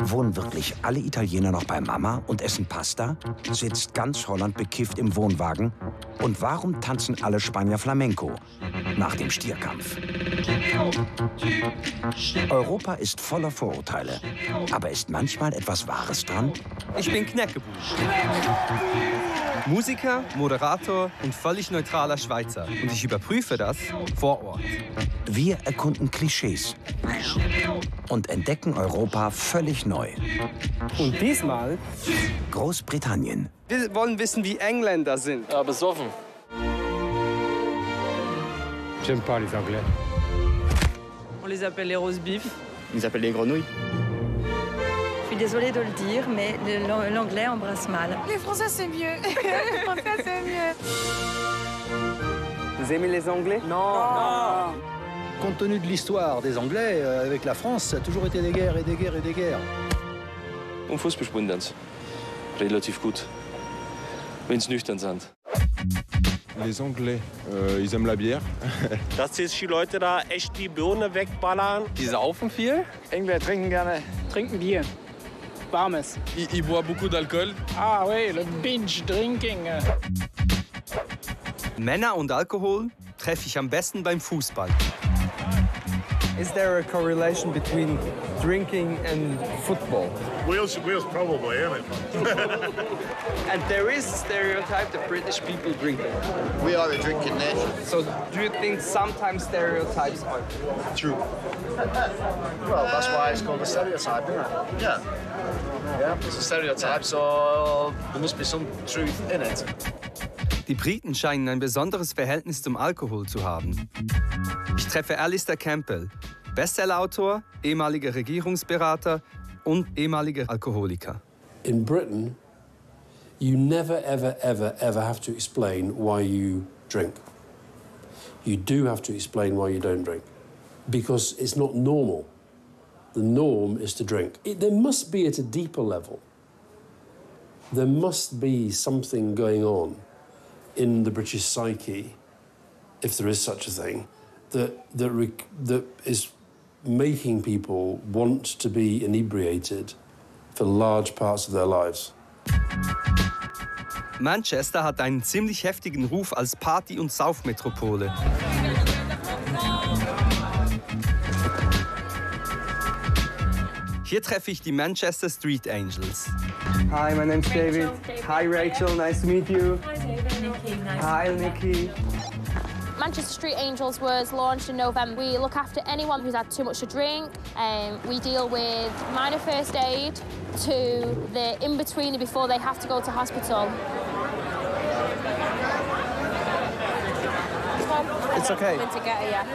Wohnen wirklich alle Italiener noch bei Mama und essen Pasta? Sitzt ganz Holland bekifft im Wohnwagen? Und warum tanzen alle Spanier Flamenco nach dem Stierkampf? Europa ist voller Vorurteile. Aber ist manchmal etwas Wahres dran? Ich bin Knäckebusch. Musiker, Moderator und völlig neutraler Schweizer. Und ich überprüfe das vor Ort. Wir erkunden Klischees und entdecken Europa völlig neu. Und diesmal Großbritannien. Wir wollen wissen, wie Engländer sind. Ja, besoffen. J'aime pas les Anglais. On les appelle les roast beef. On les appelle les grenouilles. Je suis désolée de le dire, mais l'anglais embrasse mal. Les Français, c'est mieux. Les Français, c'est mieux. Vous aimez les Anglais? Non. Compte tenu de l'histoire des Anglais, avec la France, ça a toujours été des guerres et des guerres et des guerres. Unfußbespundens. Relativ gut. Wenn sie nüchtern sind. Les Anglais, ils aiment la bière. Dass jetzt die Leute da echt die Birne wegballern. Die saufen viel? Engländer trinken Bier. Warmes. Ils boivent beaucoup d'alcool. Ah oui, le binge drinking. Männer und Alkohol treffe ich am besten beim Fußball. Is there a correlation between drinking and football? Wales probably, isn't it? And there is a stereotype that British people drink. We are a drinking nation. So do you think sometimes stereotypes are true? Well, that's why it's called a stereotype, isn't it? Yeah. Yeah, it's a stereotype, so there must be some truth in it. Die Briten scheinen ein besonderes Verhältnis zum Alkohol zu haben. Ich treffe Alistair Campbell, Bestsellerautor, ehemaliger Regierungsberater und ehemaliger Alkoholiker. In Britain, you never, ever, ever, ever have to explain why you drink. You do have to explain why you don't drink, because it's not normal. The norm is to drink. There must be at a deeper level. There must be something going on in the British psyche, if there is such a thing, that is making people want to be inebriated for large parts of their lives. Manchester hat einen ziemlich heftigen Ruf als Party- und Saufmetropole. Hier treffe ich die Manchester Street Angels. Hi, my name's David. Hi, Rachel. Nice to meet you. Hi, David. Nikki. Nice Hi, Nikki. Manchester Street Angels was launched in November. We look after anyone who's had too much to drink. We deal with minor first aid to the in-between before they have to go to hospital. It's okay. To get her, yeah.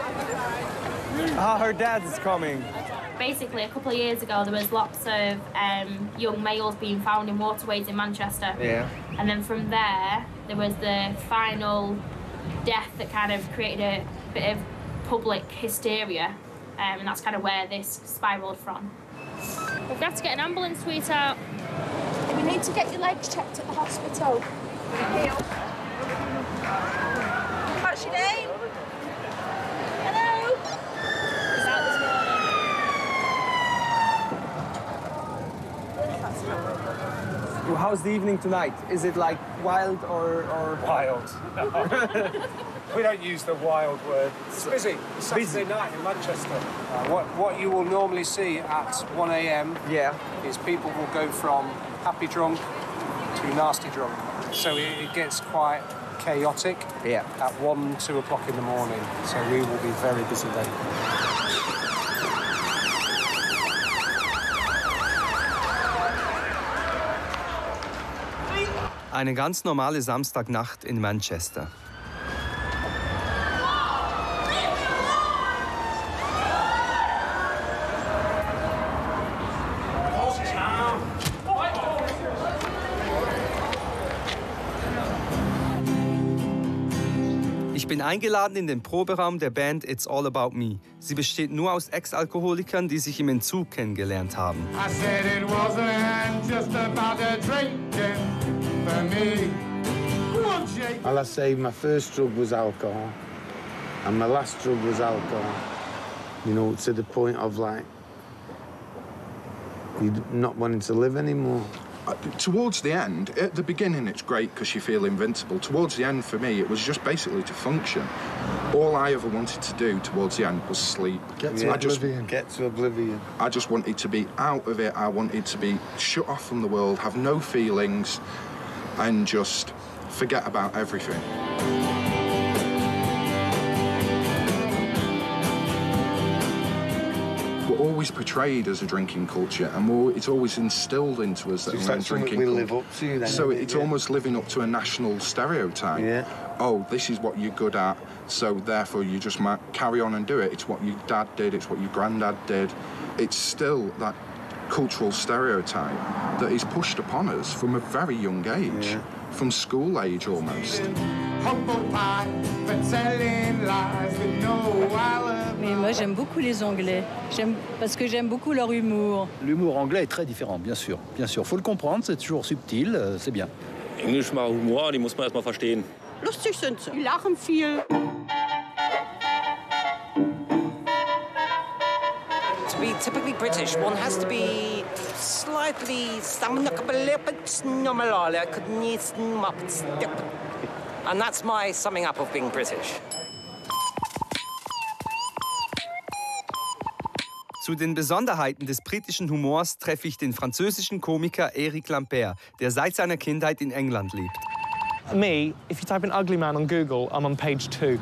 Ah, her dad is coming. Basically, a couple of years ago, there was lots of young males being found in waterways in Manchester. Yeah. And then from there was the final death that kind of created a bit of public hysteria. And that's kind of where this spiralled from. We've got to get an ambulance, sweetheart. We need to get your legs checked at the hospital. What's your name? Hello? He's out this morning. Well, how's the evening tonight? Is it like wild or... Wild. We don't use the wild word. It's busy. It's Saturday night in Manchester. What you will normally see at 1 a.m. is people will go from happy drunk to nasty drunk. So it gets quite chaotic at 1, 2 o'clock in the morning. So we will be very busy then. Eine ganz normale Samstagnacht in Manchester. Ich bin eingeladen in den Proberaum der Band It's All About Me. Sie besteht nur aus Ex-Alkoholikern, die sich im Entzug kennengelernt haben. I said it wasn't just about the drinking for me. Well, I say my first drug was alcohol, and my last drug was alcohol. You know, to the point of like, You're not wanting to live anymore. Towards the end, at the beginning it's great because you feel invincible. Towards the end for me it was just basically to function. All I ever wanted to do towards the end was sleep. Get to oblivion. Get to oblivion. I just wanted to be out of it. I wanted to be shut off from the world, have no feelings, and just forget about everything. We're always portrayed as a drinking culture, and it's always instilled into us that we're a drinking culture. We live up to then. So it's almost living up to a national stereotype. Yeah. Oh, this is what you're good at, so therefore you just might carry on and do it. It's what your dad did, it's what your granddad did. It's still that cultural stereotype that is pushed upon us from a very young age, from school age almost. Mais moi, j'aime beaucoup les Anglais, parce que j'aime beaucoup leur humour. L'humour anglais est très différent, bien sûr. Bien sûr, faut le comprendre, c'est toujours subtil, c'est bien. Englisch mal Humor, die muss man erstmal verstehen. Lustig sind sie. Die lachen viel. To be typically British, one has to be slightly... And that's my summing up of being British. Zu den Besonderheiten des britischen Humors treffe ich den französischen Komiker Eric Lampert, der seit seiner Kindheit in England lebt. Me, if you type in ugly man on Google, I'm on page 2.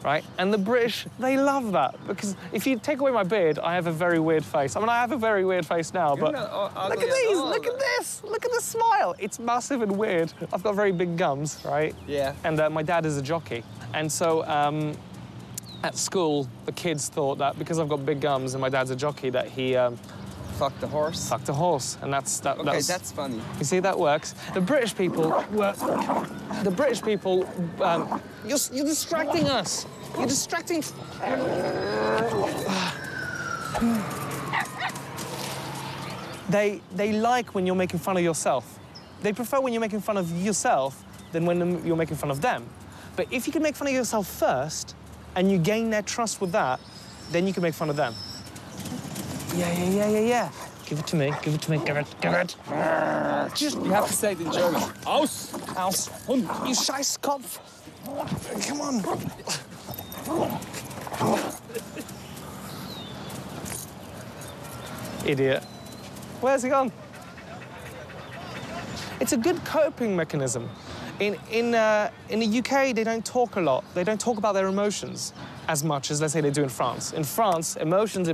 Right? And the British, they love that. Because if you take away my beard, I have a very weird face. I mean, I have a very weird face now, but look at these, look at this, look at the smile. It's massive and weird. I've got very big gums, right? Yeah. And my dad is a jockey. And so at school, the kids thought that because I've got big gums and my dad's a jockey, that he... Fucked a horse? Fucked a horse, and that's... Okay, that's funny. You see, that works. The British people... The British people... You're distracting us. You're distracting... They like when you're making fun of yourself. They prefer when you're making fun of yourself than when you're making fun of them. But if you can make fun of yourself first, and you gain their trust with that, then you can make fun of them. Yeah. Give it to me, give it to me, give it. You have to say it in German. Aus! Hund, you Scheißkopf! Come on. Idiot. Where's he gone? It's a good coping mechanism. In the UK, they don't talk a lot. They don't talk about their emotions as much as, let's say, they do in France. In France, emotions.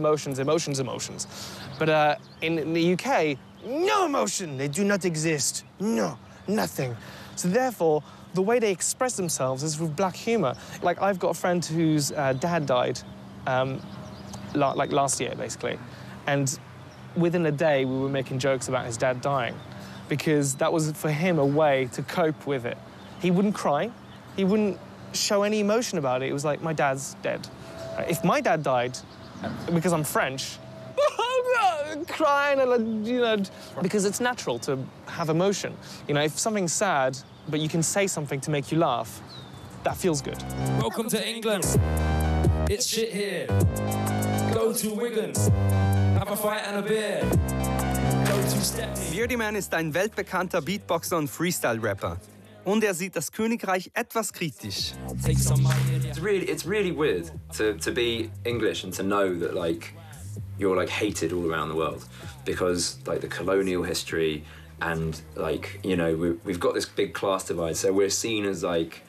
But in the UK, no emotion. They do not exist. No, nothing. So therefore, the way they express themselves is with black humor. Like, I've got a friend whose dad died, like last year, basically. And within a day, we were making jokes about his dad dying, because that was, for him, a way to cope with it. He wouldn't cry. He wouldn't show any emotion about it. It was like, my dad's dead. If my dad died, because I'm French, crying and, you know, because it's natural to have emotion. You know, if something's sad, but you can say something to make you laugh, that feels good. Welcome to England. It's shit here. Go to Wigan. Have a fight and a beer. Beardyman ist ein weltbekannter Beatboxer und Freestyle-Rapper. Und er sieht das Königreich etwas kritisch. It's really weird to be English and to know that, like, you're, like, hated all around the world because, like, the colonial history and, like, you know, we've got this big class divide, so we're seen as, like,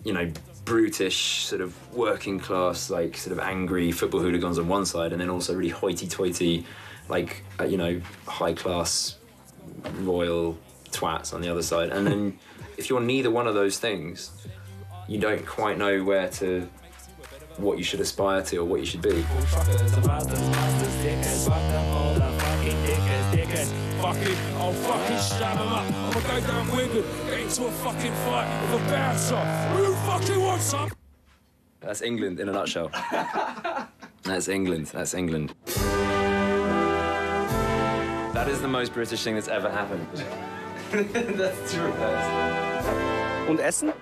you know, brutish, sort of working class, like, sort of angry football hooligans on one side, and then also really hoity-toity, like, you know, high-class royal twats on the other side. And then if you're neither one of those things, you don't quite know what you should aspire to or what you should be. Fuck it, I'll fucking stab him up. I'm gonna go down Wigan, get into a fucking fight with a bouncer. Who fucking wants some? That's England in a nutshell. That's England. That is the most British thing that's ever happened. That's true. Und Essen?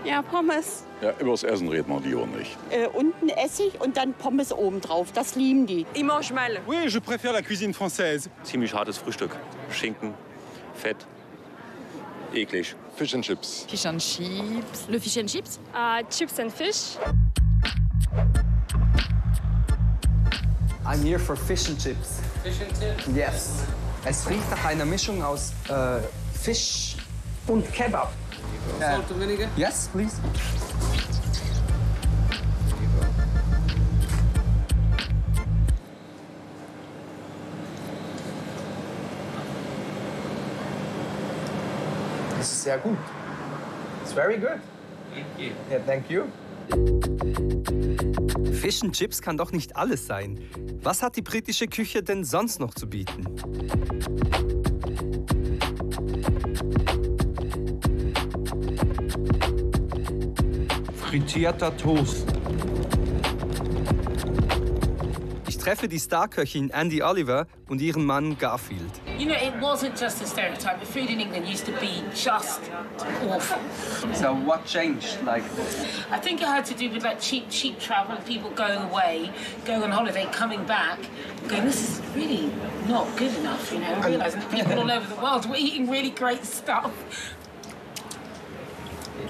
Ja, Pommes. Ja, über das Essen reden wir lieber nicht. Unten Essig und dann Pommes obendrauf. Das lieben die. Ils mangent mal. Oui, je préfère la cuisine française. Ziemlich hartes Frühstück. Schinken, Fett, eklig. Fish and chips. Fish and chips. Le fish and chips? Chips and fish. I'm here for fish and chips. Fish and chips? Yes. Es riecht nach einer Mischung aus Fisch und Kebab. Salt and vinegar? Yes, please. Das ist sehr gut. It's very good. Thank you. Yeah, thank you. Fish and Chips kann doch nicht alles sein. Was hat die britische Küche denn sonst noch zu bieten? Frittierter Toast. Ich treffe die Starköchin Andy Oliver und ihren Mann Garfield. You know, it wasn't just a stereotype. The food in England used to be just awful. So what changed? Like, I think it had to do with like cheap travel, people going away, going on holiday, coming back, going, this is really not good enough, you know, realising that people all over the world were eating really great stuff.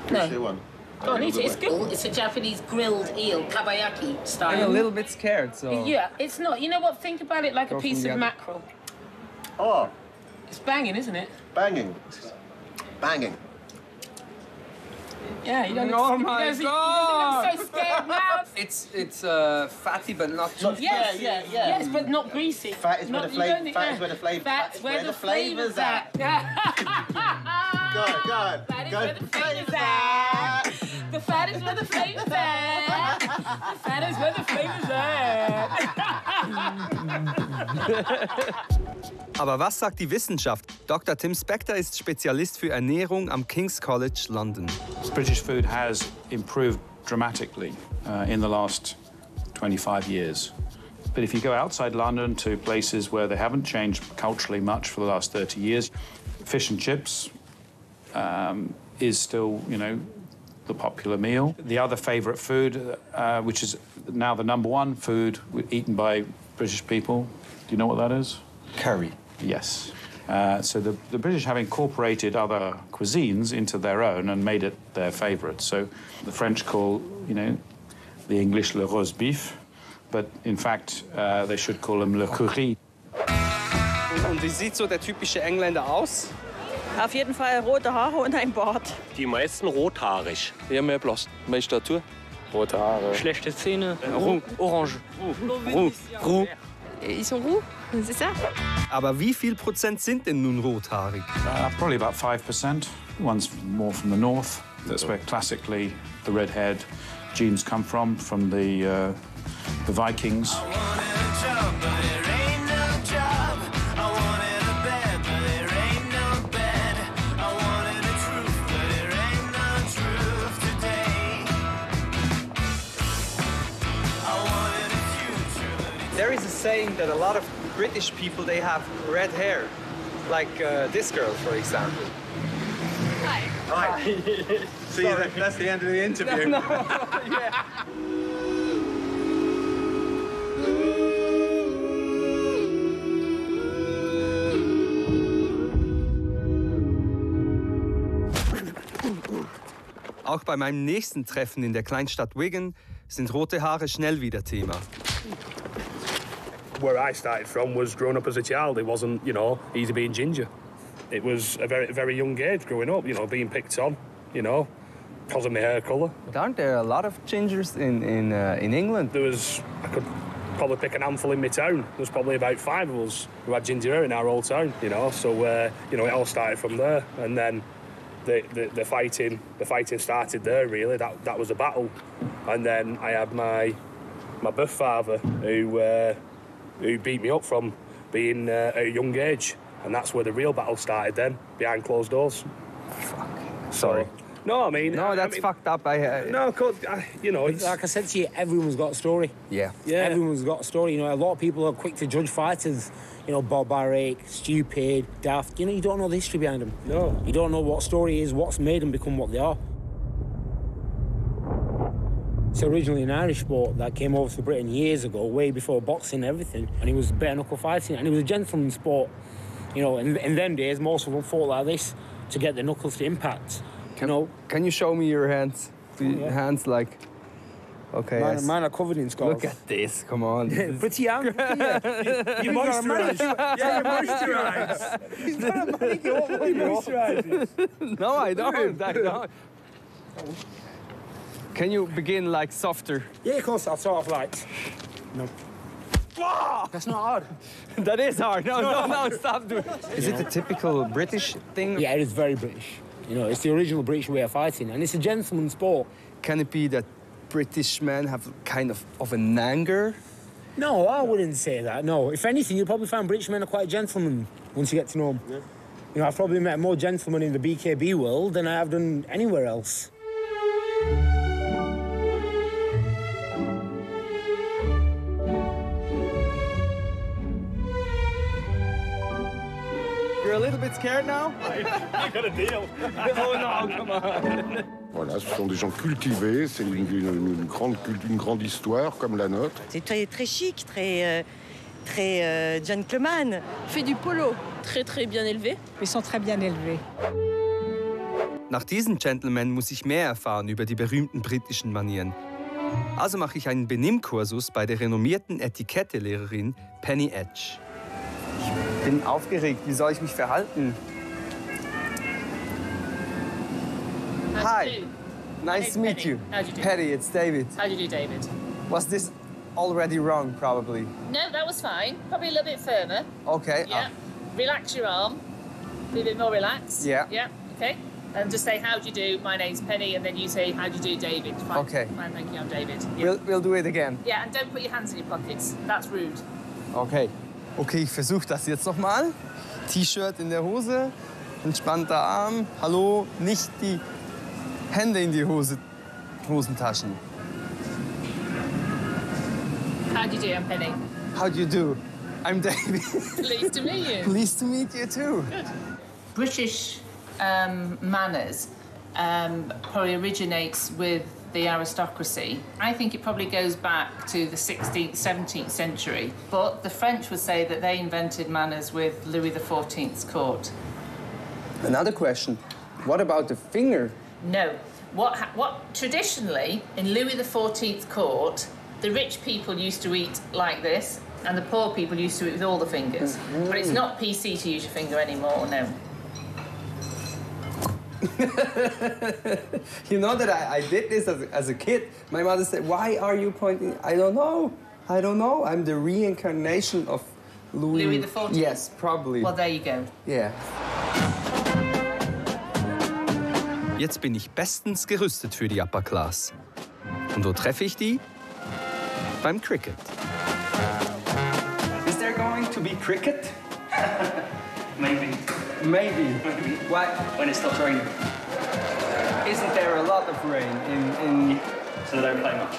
No. Oh, it's good. It's a Japanese grilled eel, kabayaki style. I'm a little bit scared, so... Yeah, it's not. You know what? Think about it like a piece of mackerel. Oh. It's banging, isn't it? Banging. Banging. Yeah, you don't Oh my you God! look so scared now. It's fatty, but not too Yes, yeah. Yes, but not greasy. Fat is where the flavour. Fat is where the flavour. That's where the flavour's at. Go on. That is where the flavour's at. The fat is where the flavour's at. The fat is where the flavour's at. Aber was sagt die Wissenschaft? Dr. Tim Spector ist Spezialist für Ernährung am King's College London. British food has improved dramatically in the last 25 years. But if you go outside London to places where they haven't changed culturally much for the last 30 years, fish and chips is still, you know, the popular meal. The other favourite food, which is now the #1 food eaten by British people, do you know what that is? Curry. Yes. So the British have incorporated other cuisines into their own and made it their favourite. So the French call, you know, the English le roast beef, but in fact they should call them le curry. Und wie sieht so der typische Engländer aus? Auf jeden Fall rote Haare und ein Bart. Die meisten rothaarig. Ja, mehr blass. Mehr Statur. Rote Haare. Schlechte Zähne. Orange. Roux. Ils sont roux, c'est ça? Aber wie viel Prozent sind denn nun rothaarig? Probably about 5%. One's more from the north. That's where classically the red-haired genes come from the Vikings. There is a saying that a lot of British people, they have red hair. Like this girl, for example. Hi. Hi. See, that's the end of the interview. No, yeah. Auch bei meinem nächsten Treffen in der Kleinstadt Wigan sind rote Haare schnell wieder Thema. Where I started from was growing up as a child. It wasn't, you know, easy being ginger. It was a very, very young age growing up, you know, being picked on, you know, because of my hair colour. But aren't there a lot of gingers in England? I could probably pick an handful in my town. There's probably about 5 of us who had ginger hair in our old town, you know. So, you know, it all started from there, and then the fighting started there. Really, that was a battle, and then I had my birth father who beat me up from being at a young age, and that's where the real battle started. Then behind closed doors. Fuck. Sorry. No, I mean... No, that's fucked up. No, you know, it's... Like I said to you, everyone's got a story. Yeah. Everyone's got a story. You know, a lot of people are quick to judge fighters. You know, barbaric, stupid, daft. You know, you don't know the history behind them. No. You don't know what story is, what's made them become what they are. It's originally an Irish sport that came over to Britain years ago, way before boxing and everything, and it was bare knuckle fighting, and it was a gentleman's sport. You know, in them days, most of them fought like this to get the knuckles to impact. Can you show me your hands? Hands like... Okay. Mine are covered in scars. Look at this, come on. Pretty young. You moisturise. Yeah, you moisturise. He's got a manicure. He moisturises. No, I don't. Can you begin like softer? Yeah, of course. I'll sort of like... No. That's not hard. That is hard. No, stop doing it. Is it a typical British thing? Yeah, it is very British. You know, it's the original British way of fighting, and it's a gentleman's sport. Can it be that British men have kind of an anger? No, I wouldn't say that, no. If anything, you'll probably find British men are quite gentlemen once you get to know them. Yeah. You know, I've probably met more gentlemen in the BKB world than I have done anywhere else. You're a little bit scared now? You got a deal. Oh no, come on. Voilà, ce sont des gens cultivés, c'est une grande histoire comme la nôtre. C'est très chic, très gentleman. Fait du polo, très bien élevé. Ils sont très bien élevés. Nach diesen Gentlemen muss ich mehr erfahren über die berühmten britischen Manieren. Also mache ich einen Benimmkursus bei der renommierten Etikettelehrerin Penny Edge. Ich bin aufgeregt. Wie soll ich mich verhalten? Hi. Nice to meet you. How do you do? Patty, it's David. How do you do, David? Was this already wrong, probably? No, that was fine. Probably a little bit firmer. Okay. Yeah. Relax your arm. Be a bit more relaxed. Yeah. Yeah. Okay. And just say, how do you do? My name's Penny. And then you say, how do you do, David? Fine. Okay. Fine, thank you, I'm David. Yeah. We'll do it again. Yeah, and don't put your hands in your pockets. That's rude. Okay. Okay, ich versuche das jetzt nochmal. T-Shirt in der Hose, entspannter Arm. Hallo, nicht die Hände in die Hosentaschen. How do you do? I'm Penny. How do you do? I'm David. Pleased to meet you. Pleased to meet you too. Good. British manners probably originates with the aristocracy. I think it probably goes back to the 16th, 17th century. But the French would say that they invented manners with Louis XIV's court. Another question. What about the finger? No. What traditionally, in Louis XIV's court, the rich people used to eat like this, and the poor people used to eat with all the fingers. Mm-hmm. But it's not PC to use your finger anymore, no. You know that I did this as a kid. My mother said, why are you pointing? I don't know. I'm the reincarnation of Louis XIV? Yes, probably. Well, there you go. Yeah. Jetzt bin ich bestens gerüstet für die Upper Class. Und wo treffe ich die? Beim Cricket. Is there going to be cricket? Maybe. Maybe. Why? When it stops raining. Isn't there a lot of rain in... So they don't play much.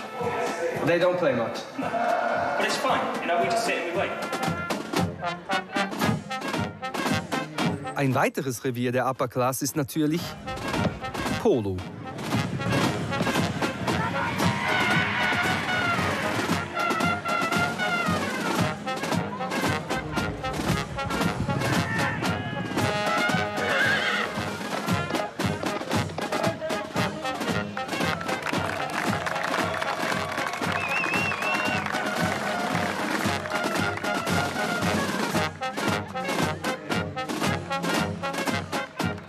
They don't play much? No. But it's fine. You know, we just sit and we wait. Ein weiteres Revier der Upper Class ist natürlich Polo.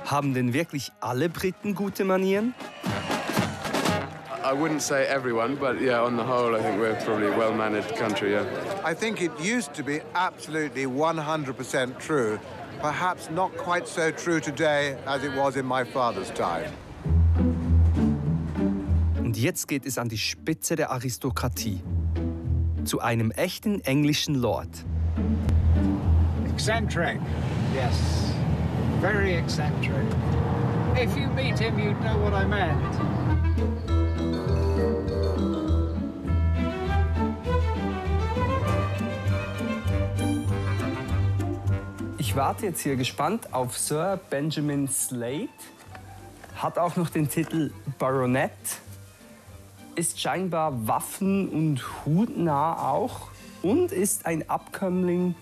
Haben denn wirklich alle Briten gute Manieren? I wouldn't say everyone, but yeah, on the whole, I think we're probably a well-mannered country, yeah. I think it used to be absolutely 100% true. Perhaps not quite so true today as it was in my father's time. Und jetzt geht es an die Spitze der Aristokratie. Zu einem echten englischen Lord. Eccentric, yes. Very eccentric. If you meet him, you'd know what I meant. Ich warte jetzt hier gespannt auf Sir Benjamin Slade. Hat auch noch den Titel Baronet. ist scheinbar waffen- und hutnah auch und ist ein Abkömmling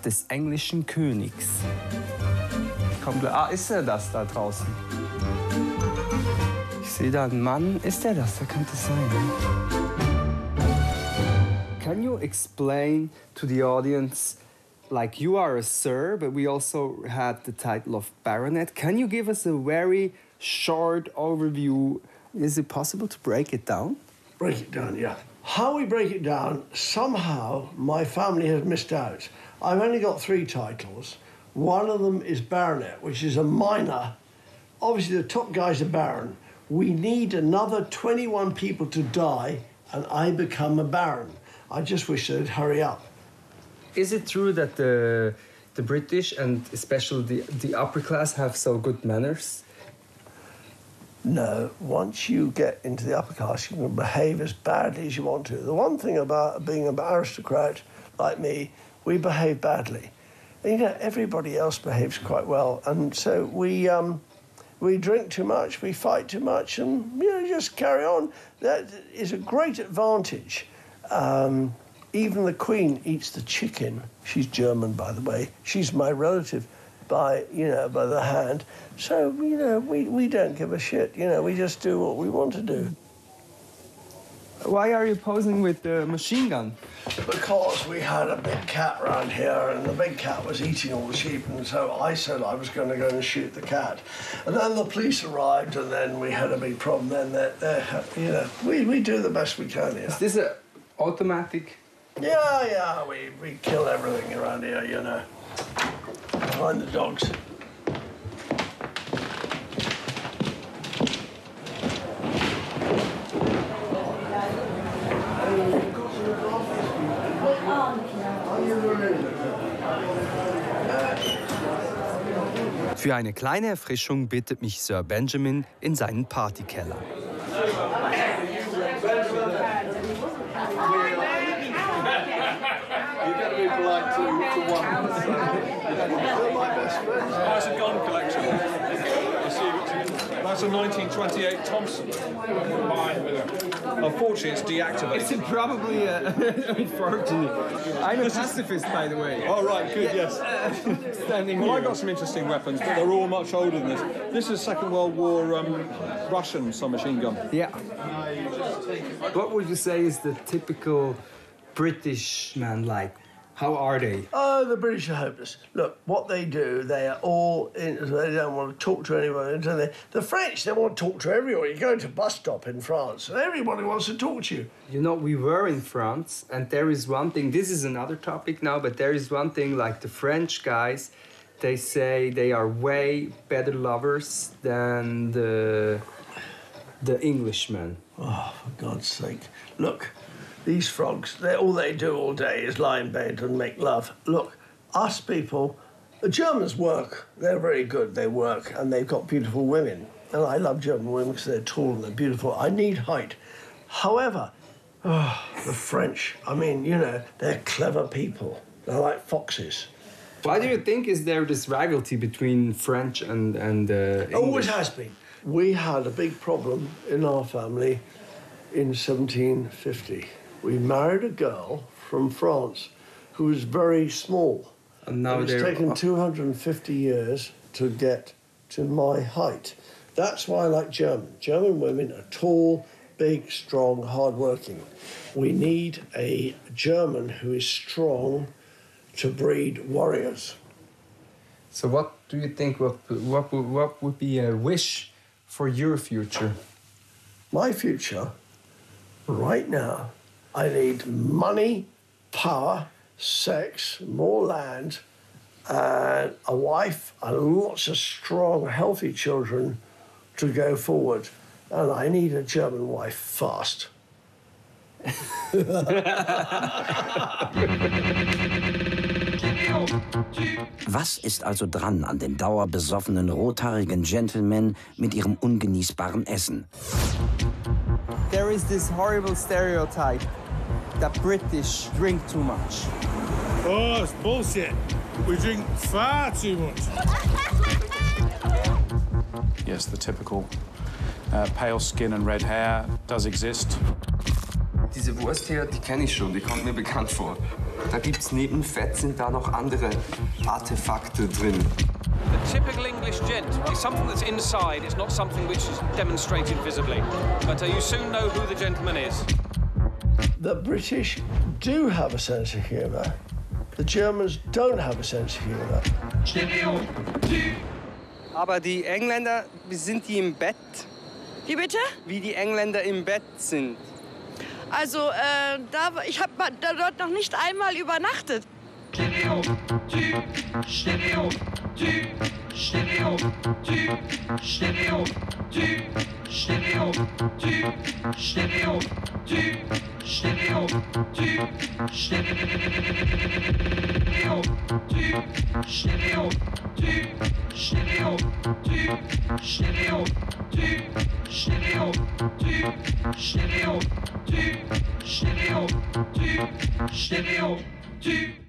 des englischen Königs. Ist er das da draußen? Ich sehe da einen Mann. Ist er das? Wer könnte es sein? Can you explain to the audience, like you are a Sir, but we also had the title of Baronet. Can you give us a very short overview? Is it possible to break it down? Break it down, yeah. How we break it down, somehow my family has missed out. I've only got 3 titles. One of them is Baronet, which is a minor. Obviously, the top guy's a Baron. We need another 21 people to die, and I become a Baron. I just wish they'd hurry up. Is it true that the British, and especially the upper class, have so good manners? No, once you get into the upper class, you can behave as badly as you want to. The one thing about being an aristocrat like me, we behave badly. And, you know, everybody else behaves quite well. And so we drink too much, we fight too much, and, you know, just carry on. That is a great advantage. Even the Queen eats the chicken. She's German, by the way. She's my relative by the hand. So, you know, we don't give a shit. You know, we just do what we want to do. Why are you posing with the machine gun? Because we had a big cat around here, and the big cat was eating all the sheep, and so I said I was going to go and shoot the cat. And then the police arrived, and then we had a big problem. Then, you know, we do the best we can here. Is this an automatic? Yeah, we kill everything around here, you know. Behind the dogs. Für eine kleine Erfrischung bittet mich Sir Benjamin in seinen Partykeller. That's a gun collection. That's a 1928 Thompson. Unfortunately, it's deactivated. It's probably unfortunate. I'm a pacifist, by the way. Oh, right, good, yes. Standing well, here. I got some interesting weapons, but they're all much older than this. This is Second World War Russian submachine gun. Yeah. What would you say is the typical British man like? How are they? Oh, the British are hopeless. Look, what they do, they are all they don't want to talk to anyone. The French, they want to talk to everyone. You go to a bus stop in France, and everybody wants to talk to you. You know, we were in France, and there is one thing, this is another topic now, but there is one thing, like the French guys, they say they are way better lovers than the Englishmen. Oh, for God's sake. Look, these frogs, all they do all day is lie in bed and make love. Look, us people, the Germans work. They're very good. They work, and they've got beautiful women. And I love German women because they're tall and they're beautiful. I need height. However, the French, I mean, you know, they're clever people. They're like foxes. Why do you think is there this rivalry between French and English? Always has been. We had a big problem in our family in 1750. We married a girl from France who was very small. And now it's taken 250 years to get to my height. That's why I like German. German women are tall, big, strong, hard-working. We need a German who is strong to breed warriors. So what do you think, what would be a wish for your future? My future, right now, I need money, power, sex, more land, and a wife, and lots of strong, healthy children to go forward. And I need a German wife fast. Was ist also dran an den dauerbesoffenen rothaarigen Gentlemen mit ihrem ungenießbaren Essen? There is this horrible stereotype that British drink too much. Oh, it's bullshit. We drink far too much. Yes, the typical Pale skin and red hair does exist. Diese Wurst hier, die kenne ich schon, die kommt mir bekannt vor. Da gibt's neben Fett sind da noch andere Artefakte drin. The typical English gent is something that's inside. It's not something which is demonstrated visibly. But you soon know who the gentleman is. The British do have a sense of humour. The Germans don't have a sense of humour. Aber die Engländer, wie sind die im Bett? Wie bitte? Wie die Engländer im Bett sind. Also, ich habe dort noch nicht einmal übernachtet. Stereotyp, Stereotyp, Stereotyp, Stereotyp, Stereotyp, Stereotyp, Stereotyp, Stereotyp, Stereotyp, Stereotyp, Stereotyp, Stereotyp, Stereotyp, Stereotyp, Stereotyp.